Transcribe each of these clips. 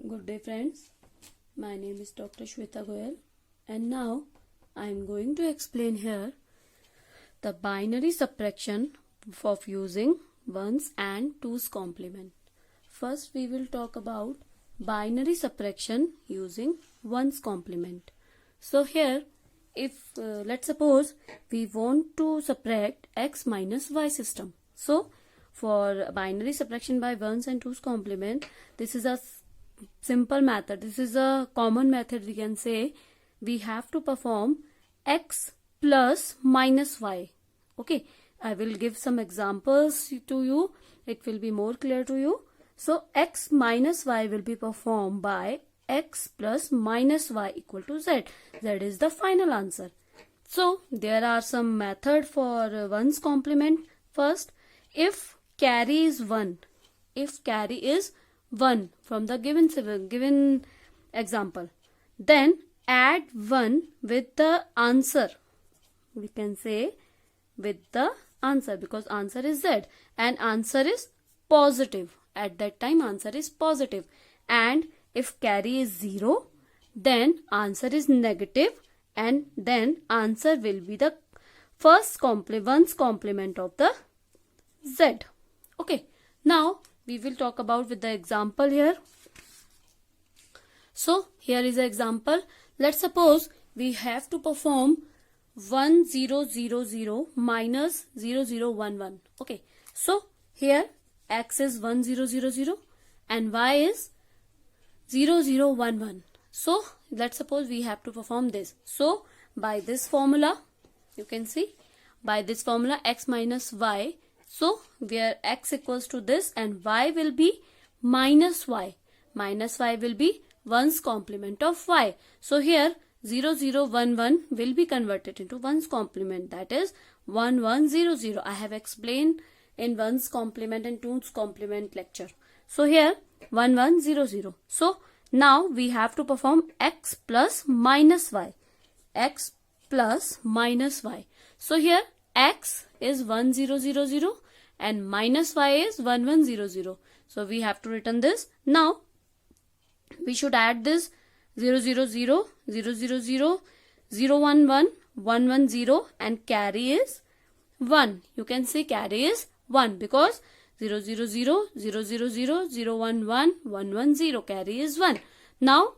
Good day friends, my name is Dr. Shweta Goyal and now I am going to explain here the binary subtraction of using ones and twos complement. First we will talk about binary subtraction using ones complement. So here if let's suppose we want to subtract x minus y system. So for binary subtraction by ones and twos complement, this is a simple method. This is a common method, we can say. We have to perform x plus minus y. Okay, I will give some examples to you. It will be more clear to you. So x minus y will be performed by x plus minus y equal to z. Z is the final answer. So there are some method for ones complement. First, if carry is 1, if carry is 1 from the given example, then add 1 with the answer. We can say with the answer because answer is z and answer is positive. At that time answer is positive. And if carry is 0, then answer is negative and then answer will be the first ones complement of the z. Okay, now we will talk about with the example here. So here is an example. Let's suppose we have to perform 1000 minus 0011. Okay, so here x is 1000 and y is 0011. So let's suppose we have to perform this. So by this formula, you can see by this formula x minus y. So where x equals to this and y will be minus y. Minus y will be ones complement of y. So here 0011 will be converted into ones complement, that is 1100. I have explained in ones complement and twos complement lecture. So here 1100. So now we have to perform x plus minus y. X plus minus y. So here x is 1000 and minus y is 1100. So we have to return this. Now we should add this 000, 000, 011, 110 and carry is 1. You can say carry is 1 because 000, 000, 011, 110 carry is 1. Now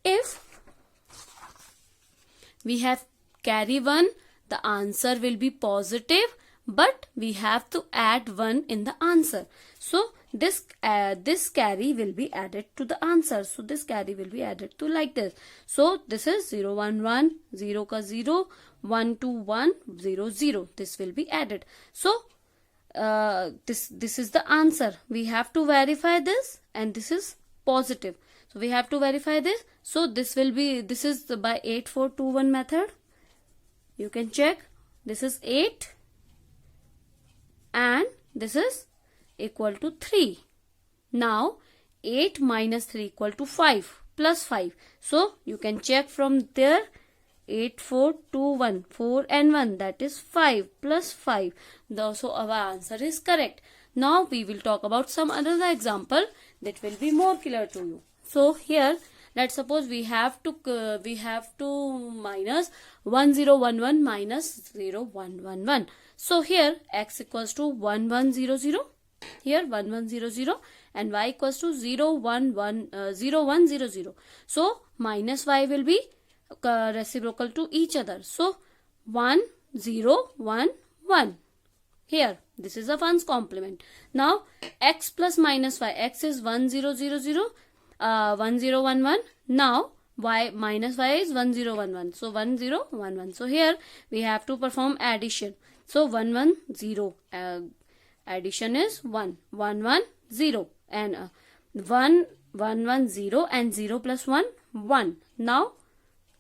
if we have carry 1, the answer will be positive, but we have to add 1 in the answer. So this carry will be added to the answer. So this carry will be added to like this. So this is 011, 0 ka 0, 121, 00. This will be added. So this is the answer. We have to verify this and this is positive. So we have to verify this. So this is by 8421 method. You can check. This is 8 and this is equal to 3. Now 8 minus 3 equal to 5 plus 5. So you can check from there. 8421, 4 and 1, that is 5 plus 5. So our answer is correct. Now we will talk about some other example that will be more clear to you. So here let's suppose we have to minus 1011 minus 0111. So here x equals to 1100, here 1100 and y equals to 0100. So minus y will be reciprocal to each other. So 1011. Here this is a ones complement. Now x plus minus y, x is 1000, 1011. Now y minus y is 1011. So 1011. So here we have to perform addition. So 110. Addition is 1, 110 and 110 and 0 plus 1, 1. Now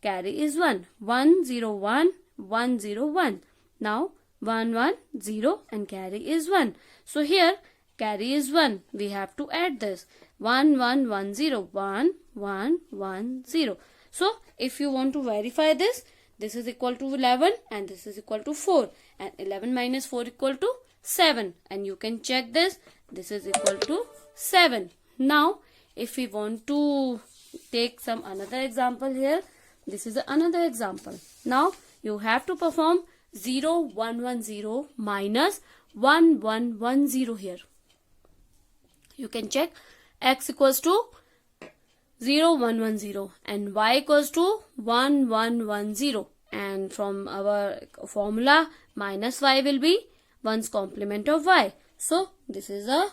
carry is 1, 101, 101. Now 110 and carry is 1. So here carry is 1. We have to add this 1110, 1110. So if you want to verify this is equal to 11 and this is equal to 4 and 11 minus 4 equal to 7 and you can check this. This is equal to 7. Now if we want to take some another example here, this is another example. Now you have to perform 0, 1, 1, 0 minus 1, 1, 1, 0 here. You can check x equals to 0, 1, 1, 0 and y equals to 1, 1, 1, 0. And from our formula, minus y will be 1's complement of y. So this is a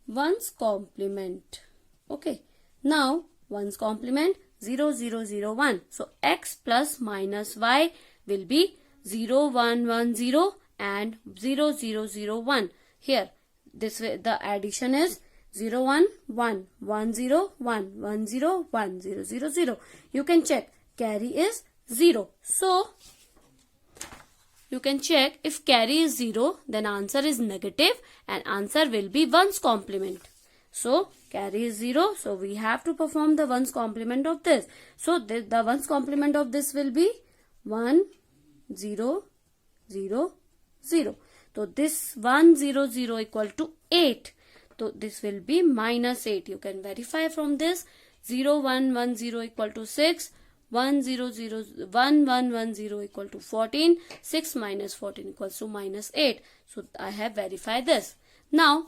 1's complement. Okay. Now 1's complement 0, 0, 0, 1. So x plus minus y will be 0, 1, 1, 0 and 0, 0, 0, 1. Here this way the addition is 0, 1, 1, 1, 0, 1, 1, 0, 1, 0, 0, 0. You can check carry is 0. So you can check if carry is 0, then answer is negative and answer will be 1's complement. So carry is 0. So we have to perform the 1's complement of this. So the 1's complement of this will be 1, 0, 0, 0. So this 1, 0, 0 equal to 8. So this will be minus 8. You can verify from this. 0, 1, 1, 0 equal to 6. 1, 0, 0, 1, 1, 1, 0 equal to 14. 6 minus 14 equals to minus 8. So I have verified this. Now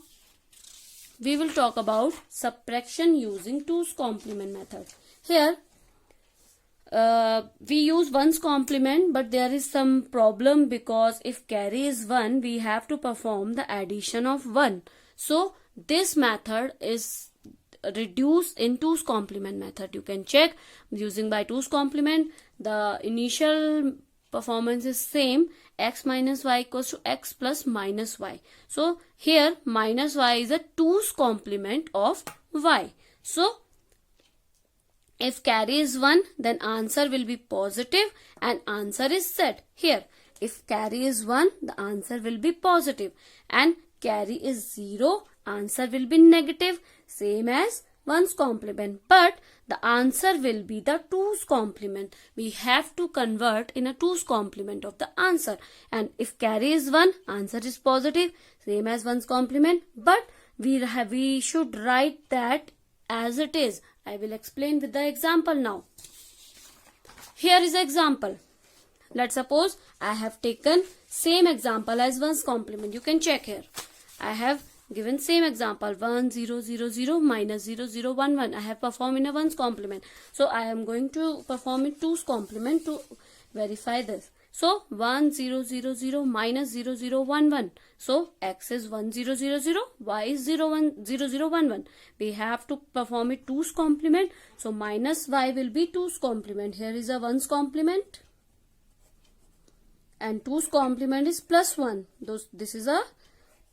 we will talk about subtraction using 2's complement method. Here we use 1's complement, but there is some problem because if carry is 1, we have to perform the addition of 1. So this method is reduced in 2's complement method. You can check using by 2's complement. The initial performance is same, x minus y equals to x plus minus y. So here minus y is a 2's complement of y. So if carry is 1, then answer will be positive and answer is set. Here if carry is 1, the answer will be positive, and carry is 0, answer will be negative, same as 1's complement, but the answer will be the 2's complement. We have to convert in a 2's complement of the answer, and if carry is 1, answer is positive, same as 1's complement, but we should write that as it is. I will explain with the example now. Here is example. Let's suppose I have taken same example as 1's complement. You can check here. I have given same example 1, 0, 0, 0 minus 0, 0, 1, 1. I have performed in a 1's complement. So I am going to perform in 2's complement to verify this. So 1, 0, 0, 0 minus 0, 0, 1, 1. So x is 1, 0, 0, 0, y is 0, 1, 0, 0, 1, 1. We have to perform it 2's complement. So minus y will be 2's complement. Here is a 1's complement. And 2's complement is plus 1. This is a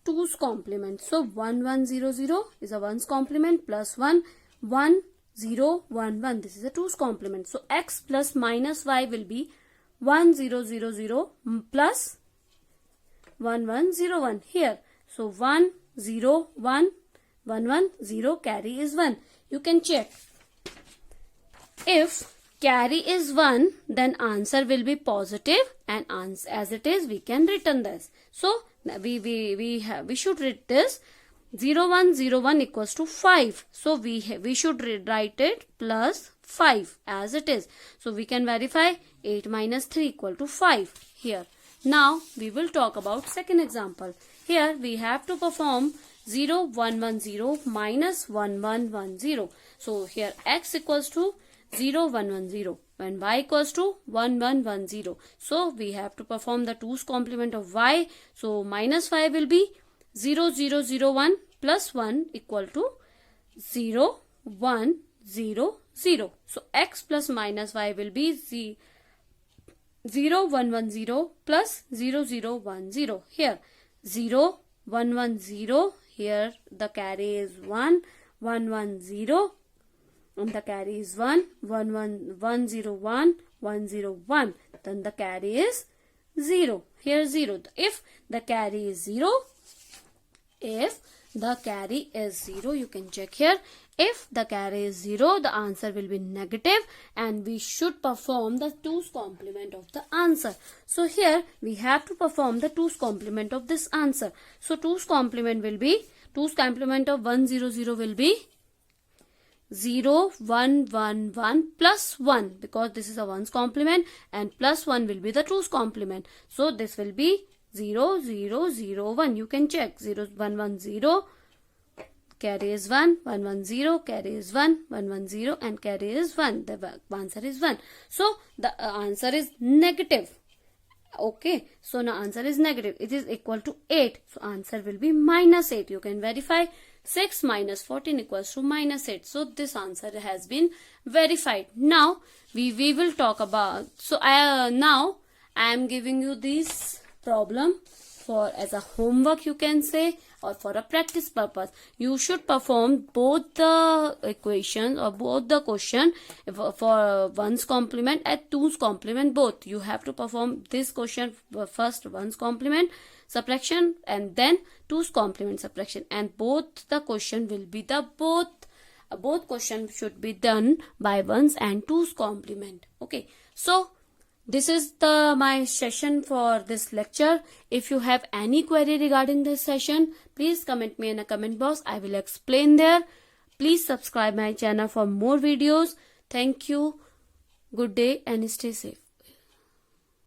2's complement. So 1, 1, 0, 0 is a 1's complement plus 1, 1, 0, 1, 1. This is a 2's complement. So x plus minus y will be 1, 0, 0, 0 plus 1, 1, 0, 1 here. So 1, 0, 1, 1, 1, 0, carry is 1. You can check. If carry is 1, then answer will be positive, and as it is, we can return this. So we should write this 0, 1, 0, 1 equals to 5. So we should write it plus 5 as it is. So we can verify 8 minus 3 equal to 5 here. Now we will talk about second example. Here we have to perform 0, 1, 1, 0 minus 1, 1, 1, 0. So here x equals to 0, 1, 1, 0 and y equals to 1, 1, 1, 0. So we have to perform the 2's complement of y. So minus y will be 0, 0, 0, 1 plus 1 equal to 0, 1, 0, 0. So x plus minus y will be 0, 1, 1, 0 plus 0, 0, 1, 0. Here 0, 1, 1, 0. Here the carry is 1, 1, 1, 0. And the carry is 1, 1, 1, 1, 0, 1, 1, 0, 1. Then the carry is 0. Here 0. If the carry is 0, you can check here. If the carry is 0, the answer will be negative, and we should perform the 2's complement of the answer. So here we have to perform the 2's complement of this answer. So 2's complement will be, 2's complement of 1, 0, 0 will be 0, 1, 1, 1 plus 1 because this is a 1's complement and plus 1 will be the 2's complement. So this will be 0, 0, 0, 1. You can check 0, 1, 1, 0. Carry is 1, 1, 1, 0, carry is 1, 1, 1, 0 and carry is 1. The answer is 1. So the answer is negative. Okay, so now answer is negative. It is equal to 8. So answer will be minus 8. You can verify 6 minus 14 equals to minus 8. So this answer has been verified. Now we will talk about, so now I am giving you this problem for as a homework, you can say, or for a practice purpose. You should perform both the equations or both the question for 1's complement and 2's complement both. You have to perform this question first 1's complement subtraction and then 2's complement subtraction, and both the question will be the both question should be done by 1's and 2's complement. Okay, so this is my session for this lecture. If you have any query regarding this session, please comment me in a comment box. I will explain there. Please subscribe my channel for more videos. Thank you. Good day and stay safe.